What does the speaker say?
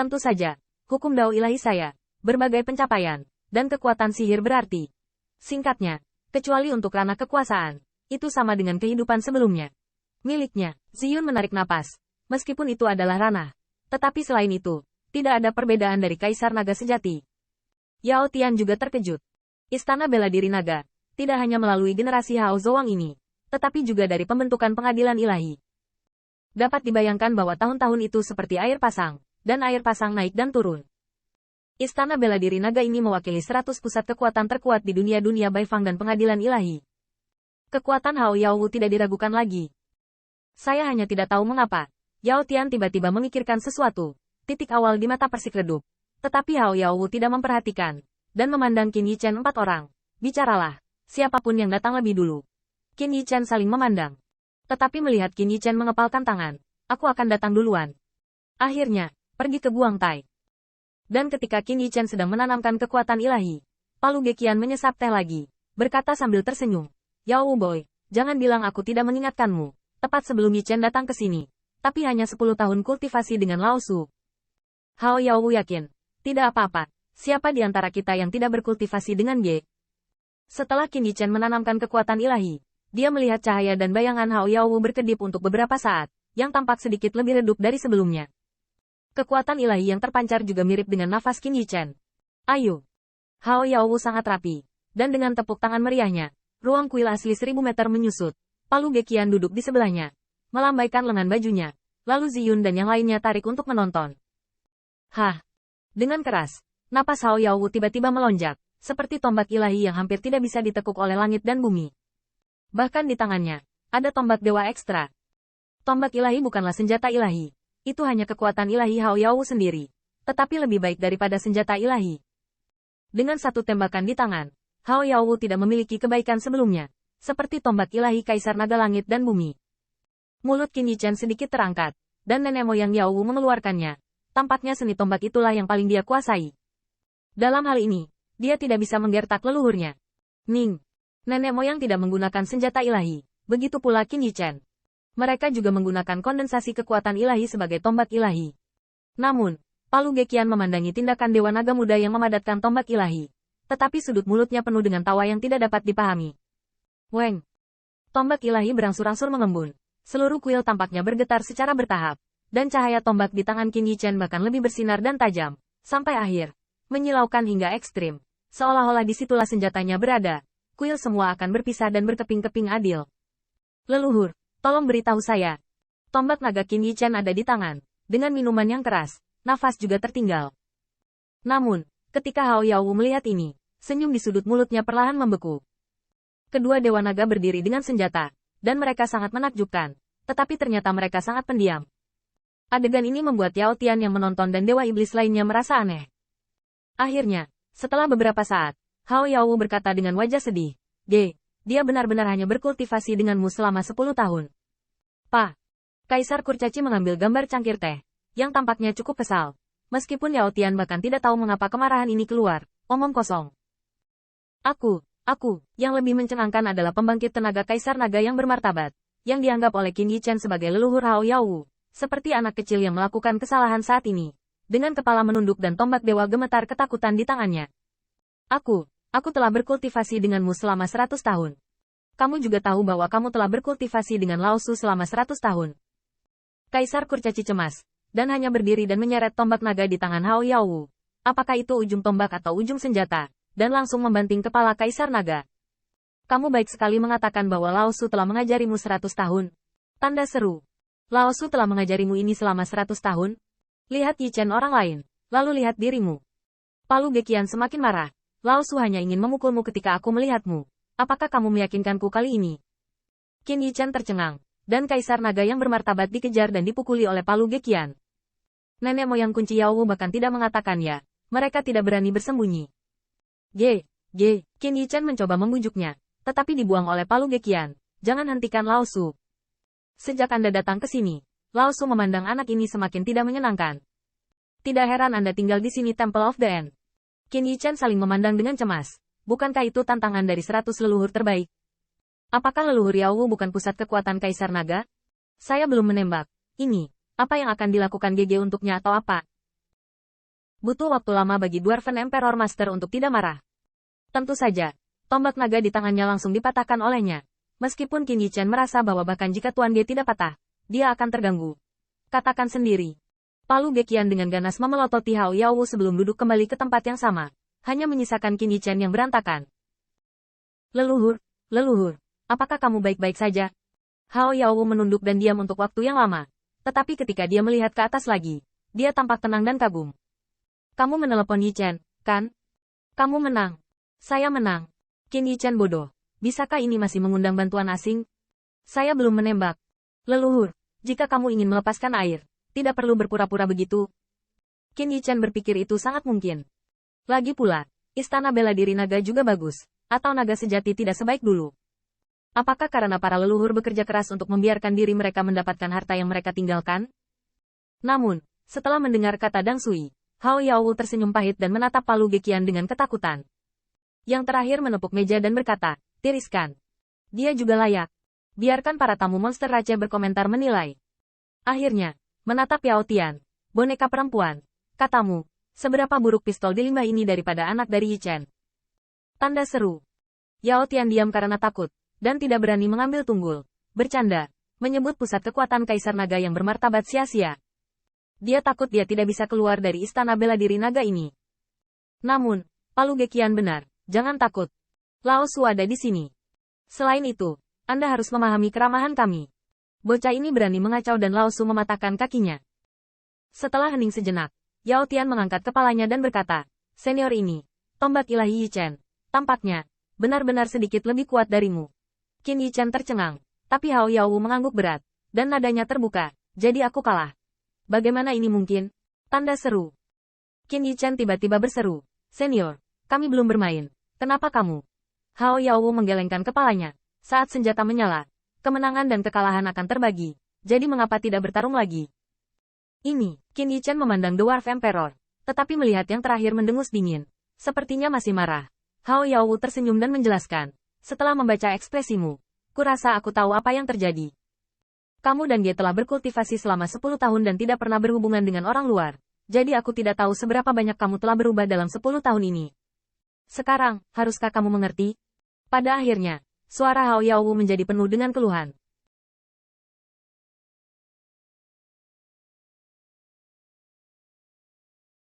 Tentu saja, hukum dao ilahi saya, berbagai pencapaian, dan kekuatan sihir berarti. Singkatnya, kecuali untuk ranah kekuasaan, itu sama dengan kehidupan sebelumnya. Miliknya, Ziyun menarik napas. Meskipun itu adalah ranah. Tetapi selain itu, tidak ada perbedaan dari Kaisar Naga sejati. Yao Tian juga terkejut. Istana Bela Diri Naga, tidak hanya melalui generasi Hao Zhuang ini, tetapi juga dari pembentukan pengadilan ilahi. Dapat dibayangkan bahwa tahun-tahun itu seperti air pasang, dan air pasang naik dan turun. Istana Bela Diri Naga ini mewakili 100 pusat kekuatan terkuat di dunia Baifang dan pengadilan ilahi. Kekuatan Hao Yaowu tidak diragukan lagi. Saya hanya tidak tahu mengapa. Yao Tian tiba-tiba memikirkan sesuatu. Titik awal di mata Persik redup. Tetapi Hao Yaowu tidak memperhatikan. Dan memandang Qin Yichen 4 orang. Bicaralah. Siapapun yang datang lebih dulu. Qin Yichen saling memandang. Tetapi melihat Qin Yichen mengepalkan tangan. Aku akan datang duluan. Akhirnya, pergi ke Guang Tai. Dan ketika Qin Yichen sedang menanamkan kekuatan ilahi, Palu Geqian menyesap teh lagi. Berkata sambil tersenyum. Yao Boy, jangan bilang aku tidak mengingatkanmu. Tepat sebelum Yichen datang ke sini. Tapi hanya 10 tahun kultivasi dengan Lao Su. Hao Yaowu yakin. Tidak apa-apa. Siapa di antara kita yang tidak berkultivasi dengan Ge? Setelah Qin Yichen menanamkan kekuatan ilahi, dia melihat cahaya dan bayangan Hao Yaowu berkedip untuk beberapa saat, yang tampak sedikit lebih redup dari sebelumnya. Kekuatan ilahi yang terpancar juga mirip dengan nafas Qin Yichen. Ayo. Hao Yaowu sangat rapi, dan dengan tepuk tangan meriahnya, ruang kuil asli 1000 meter menyusut. Palu Geqian duduk di sebelahnya, melambaikan lengan bajunya, lalu Ziyun dan yang lainnya tarik untuk menonton. Hah! Dengan keras, napas Hao Yaowu tiba-tiba melonjak, seperti tombak ilahi yang hampir tidak bisa ditekuk oleh langit dan bumi. Bahkan di tangannya, ada tombak dewa ekstra. Tombak ilahi bukanlah senjata ilahi. Itu hanya kekuatan ilahi Hao Yaowu sendiri. Tetapi lebih baik daripada senjata ilahi. Dengan satu tembakan di tangan, Hao Yaowu tidak memiliki kebaikan sebelumnya. Seperti tombak ilahi Kaisar Naga Langit dan Bumi. Mulut Qin Yichen sedikit terangkat, dan nenek moyang Yaowu mengeluarkannya. Tampaknya seni tombak itulah yang paling dia kuasai. Dalam hal ini, dia tidak bisa menggertak leluhurnya. Ning! Nenek moyang tidak menggunakan senjata ilahi, begitu pula Qin Yichen. Mereka juga menggunakan kondensasi kekuatan ilahi sebagai tombak ilahi. Namun, Palu Geqian memandangi tindakan Dewa Naga Muda yang memadatkan tombak ilahi. Tetapi sudut mulutnya penuh dengan tawa yang tidak dapat dipahami. Weng! Tombak ilahi berangsur-angsur mengembun. Seluruh kuil tampaknya bergetar secara bertahap. Dan cahaya tombak di tangan Qin Yichen bahkan lebih bersinar dan tajam. Sampai akhir, menyilaukan hingga ekstrim. Seolah-olah disitulah senjatanya berada. Kuil semua akan berpisah dan berkeping-keping adil. Leluhur, tolong beritahu saya. Tombak naga Qin Yichen ada di tangan. Dengan minuman yang keras, nafas juga tertinggal. Namun, ketika Hao Yaowu melihat ini, senyum di sudut mulutnya perlahan membeku. Kedua dewa naga berdiri dengan senjata, dan mereka sangat menakjubkan. Tetapi ternyata mereka sangat pendiam. Adegan ini membuat Yao Tian yang menonton dan dewa iblis lainnya merasa aneh. Akhirnya, setelah beberapa saat, Hao Yaowu berkata dengan wajah sedih, Ge, dia benar-benar hanya berkultivasi denganmu selama 10 tahun. Pa. Kaisar Kurcaci mengambil gambar cangkir teh, yang tampaknya cukup kesal. Meskipun Yao Tian bahkan tidak tahu mengapa kemarahan ini keluar, omong kosong. Aku, yang lebih mencengangkan adalah pembangkit tenaga Kaisar Naga yang bermartabat, yang dianggap oleh Qin Yichen sebagai leluhur Hao Yaowu, seperti anak kecil yang melakukan kesalahan saat ini, dengan kepala menunduk dan tombak dewa gemetar ketakutan di tangannya. Aku telah berkultivasi denganmu selama 100 tahun. Kamu juga tahu bahwa kamu telah berkultivasi dengan Lao Su selama 100 tahun. Kaisar Kurcaci cemas, dan hanya berdiri dan menyeret tombak naga di tangan Hao Yaowu. Apakah itu ujung tombak atau ujung senjata, dan langsung membanting kepala Kaisar Naga. Kamu baik sekali mengatakan bahwa Lao Su telah mengajarimu 100 tahun. Tanda seru. Lao Su telah mengajarimu ini selama 100 tahun? Lihat Yichen orang lain, lalu lihat dirimu. Palu Geqian semakin marah. Lao Su hanya ingin memukulmu ketika aku melihatmu. Apakah kamu meyakinkanku kali ini? Qin Yichen tercengang, dan Kaisar Naga yang bermartabat dikejar dan dipukuli oleh Palu Geqian. Nenek moyang kunci Yaowu bahkan tidak mengatakan ya. Mereka tidak berani bersembunyi. Qin Yichen mencoba membujuknya, tetapi dibuang oleh Palu Geqian. Jangan hentikan Lao Su. Sejak Anda datang ke sini, Lao Su memandang anak ini semakin tidak menyenangkan. Tidak heran Anda tinggal di sini Temple of the End. Qin Yichen saling memandang dengan cemas. Bukankah itu tantangan dari 100 leluhur terbaik? Apakah leluhur Yaowu bukan pusat kekuatan Kaisar Naga? Saya belum menembak. Ini, apa yang akan dilakukan GG untuknya atau apa? Butuh waktu lama bagi Dwarven Emperor Master untuk tidak marah. Tentu saja, tombak naga di tangannya langsung dipatahkan olehnya. Meskipun Qin Yichen merasa bahwa bahkan jika Tuan Ge tidak patah, dia akan terganggu. Katakan sendiri. Palu Gekian dengan ganas memelototi Hao Yaowu sebelum duduk kembali ke tempat yang sama. Hanya menyisakan Qin Yichen yang berantakan. Leluhur, apakah kamu baik-baik saja? Hao Yaowu menunduk dan diam untuk waktu yang lama. Tetapi ketika dia melihat ke atas lagi, dia tampak tenang dan kagum. Kamu menelepon Yichen, kan? Kamu menang. Saya menang. Qin Yichen bodoh. Bisakah ini masih mengundang bantuan asing? Saya belum menembak. Leluhur, jika kamu ingin melepaskan air, tidak perlu berpura-pura begitu. Qin Yichen berpikir itu sangat mungkin. Lagi pula, istana bela diri naga juga bagus, atau naga sejati tidak sebaik dulu. Apakah karena para leluhur bekerja keras untuk membiarkan diri mereka mendapatkan harta yang mereka tinggalkan? Namun, setelah mendengar kata Dang Sui, Hao Yaowu tersenyum pahit dan menatap Palu Gekian dengan ketakutan. Yang terakhir menepuk meja dan berkata, tiriskan. Dia juga layak. Biarkan para tamu monster Rache berkomentar menilai. Akhirnya, menatap Yao Tian, boneka perempuan. Katamu, seberapa buruk pistol di limbah ini daripada anak dari Yichen? Tanda seru. Yao Tian diam karena takut, dan tidak berani mengambil tunggul. Bercanda, menyebut pusat kekuatan Kaisar Naga yang bermartabat sia-sia. Dia takut dia tidak bisa keluar dari istana bela diri naga ini. Namun, Palu Gekian benar, jangan takut. Lao Su ada di sini. Selain itu, Anda harus memahami keramahan kami. Bocah ini berani mengacau dan Lao Su mematahkan kakinya. Setelah hening sejenak, Yao Tian mengangkat kepalanya dan berkata, senior ini, tombak ilahi Yichen, tampaknya, benar-benar sedikit lebih kuat darimu. Qin Yichen tercengang, tapi Hao Yaowu mengangguk berat, dan nadanya terbuka, jadi aku kalah. Bagaimana ini mungkin? Tanda seru. Qin Yichen tiba-tiba berseru, senior, kami belum bermain, kenapa kamu? Hao Yaowu menggelengkan kepalanya, saat senjata menyala, kemenangan dan kekalahan akan terbagi, jadi mengapa tidak bertarung lagi? Ini, Qin Yichen memandang Dwarf Emperor, tetapi melihat yang terakhir mendengus dingin, sepertinya masih marah. Hao Yaowu tersenyum dan menjelaskan, setelah membaca ekspresimu, kurasa aku tahu apa yang terjadi. Kamu dan Ge telah berkultivasi selama 10 tahun dan tidak pernah berhubungan dengan orang luar. Jadi aku tidak tahu seberapa banyak kamu telah berubah dalam 10 tahun ini. Sekarang, haruskah kamu mengerti? Pada akhirnya, suara Hao Yaowu menjadi penuh dengan keluhan.